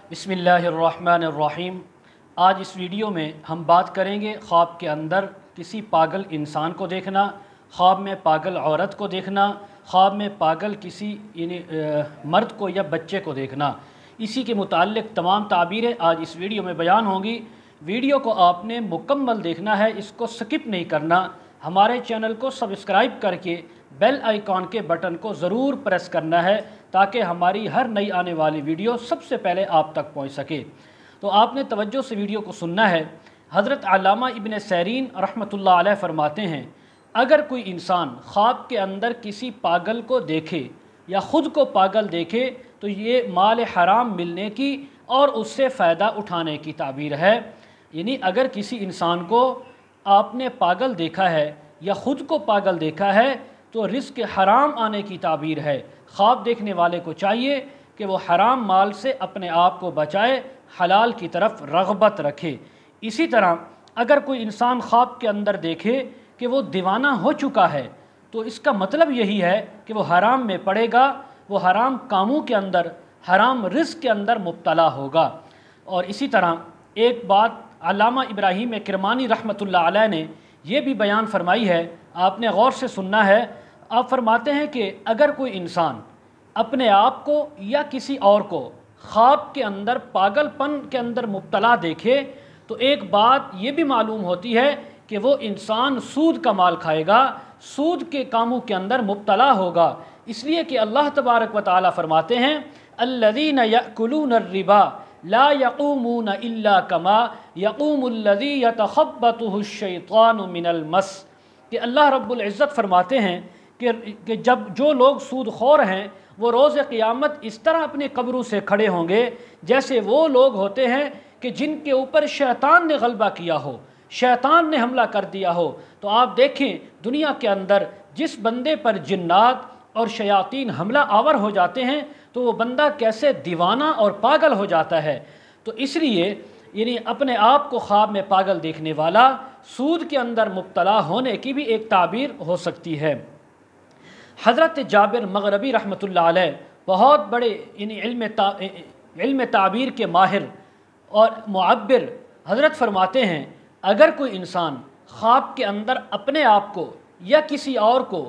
बिस्मिल्लाहिर्रहमानिर्रहीम। आज इस वीडियो में हम बात करेंगे ख्वाब के अंदर किसी पागल इंसान को देखना, ख्वाब में पागल औरत को देखना, ख्वाब में पागल किसी मर्द को या बच्चे को देखना। इसी के मुताल्लिक़ तमाम ताबीरें आज इस वीडियो में बयान होंगी। वीडियो को आपने मुकम्मल देखना है, इसको स्किप नहीं करना। हमारे चैनल को सब्सक्राइब करके बेल आइकॉन के बटन को ज़रूर प्रेस करना है ताकि हमारी हर नई आने वाली वीडियो सबसे पहले आप तक पहुंच सके। तो आपने तवज्जो से वीडियो को सुनना है। हज़रत अल्लामा इब्न सैरीन रहमतुल्लाह अलैह फरमाते हैं, अगर कोई इंसान ख्वाब के अंदर किसी पागल को देखे या ख़ुद को पागल देखे तो ये माल हराम मिलने की और उससे फ़ायदा उठाने की ताबीर है। यानी अगर किसी इंसान को आपने पागल देखा है या ख़ुद को पागल देखा है तो रिस्क हराम आने की ताबीर है। ख्वाब देखने वाले को चाहिए कि वो हराम माल से अपने आप को बचाए, हलाल की तरफ रग़बत रखे। इसी तरह अगर कोई इंसान ख्वाब के अंदर देखे कि वो दीवाना हो चुका है तो इसका मतलब यही है कि वो हराम में पड़ेगा, वो हराम कामों के अंदर, हराम रिस्क के अंदर मुब्तला होगा। और इसी तरह एक बात अल्लामा इब्राहीम किरमानी रहमतुल्लाह अलैह ने यह भी बयान फरमाई है, आपने गौर से सुनना है। आप फरमाते हैं कि अगर कोई इंसान अपने आप को या किसी और को ख्वाब के अंदर पागलपन के अंदर मुब्तला देखे तो एक बात ये भी मालूम होती है कि वो इंसान सूद का माल खाएगा, सूद के कामों के अंदर मुब्तला होगा। इसलिए कि अल्लाह तबारक व तआला फरमाते हैं, अल्लज़ीना यअकुलून रिबा ला यक़ूमून इल्ला कमा यक़ूमुल्लज़ी यतख़ब्बतुहु शैतानु मिनल मस। कि अल्लाह रब्बुल इज़्ज़त फरमाते हैं कि जब जो लोग सूदखोर हैं वो रोज़ क़ियामत इस तरह अपनी कब्रों से खड़े होंगे जैसे वो लोग होते हैं कि जिनके ऊपर शैतान ने गलबा किया हो, शैतान ने हमला कर दिया हो। तो आप देखें दुनिया के अंदर जिस बंदे पर जिन्नात और शयातीन हमला आवर हो जाते हैं तो वो बंदा कैसे दीवाना और पागल हो जाता है। तो इसलिए यानी अपने आप को ख्वाब में पागल देखने वाला सूद के अंदर मुब्तला होने की भी एक ताबीर हो सकती है। हज़रत जाबिर मग़रबी रहमतुल्लाह अलैह बहुत बड़े यानी इल्म ताबीर के माहिर और मुअब्बिर हज़रत फरमाते हैं, अगर कोई इंसान ख्वाब के अंदर अपने आप को या किसी और को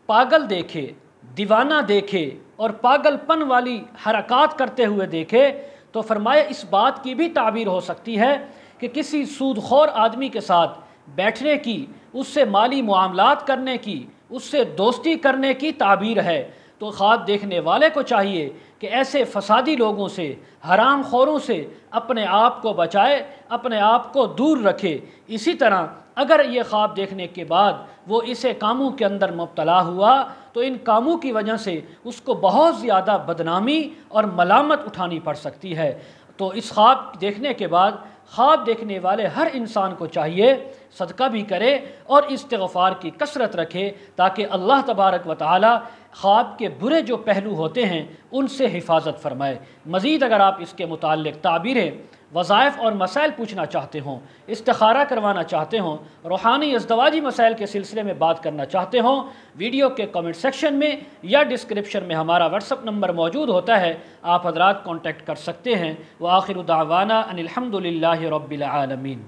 पागल देखे, दीवाना देखे और पागलपन वाली हरकत करते हुए देखे तो फरमाया इस बात की भी ताबीर हो सकती है कि किसी सूदखोर आदमी के साथ बैठने की, उससे माली मुआमलात करने की, उससे दोस्ती करने की ताबीर है। तो ख्वाब देखने वाले को चाहिए कि ऐसे फसादी लोगों से, हराम खोरों से अपने आप को बचाए, अपने आप को दूर रखे। इसी तरह अगर ये ख्वाब देखने के बाद वो इसे कामों के अंदर मुब्तला हुआ तो इन कामों की वजह से उसको बहुत ज़्यादा बदनामी और मलामत उठानी पड़ सकती है। तो इस ख्वाब देखने के बाद ख्वाब देखने वाले हर इंसान को चाहिए सदका भी करे और इस्तिग़फ़ार की कसरत रखे ताकि अल्लाह तबारक व तआला ख्वाब के बुरे जो पहलू होते हैं उनसे हिफाजत फरमाए। मज़ीद अगर आप इसके मुताल्लिक़ ताबीरें, वज़ाइफ़ और मसाइल पूछना चाहते हों, इस्तिखारा करवाना चाहते हों, रूहानी अज़दवाजी मसाइल के सिलसिले में बात करना चाहते हों, वीडियो के कमेंट सेक्शन में या डिस्क्रिप्शन में हमारा व्हाट्सअप नंबर मौजूद होता है, आप हज़रात कॉन्टेक्ट कर सकते हैं। व आखिरु दावाना अनिल हम्दुलिल्लाहि रब्बिल आलमीन।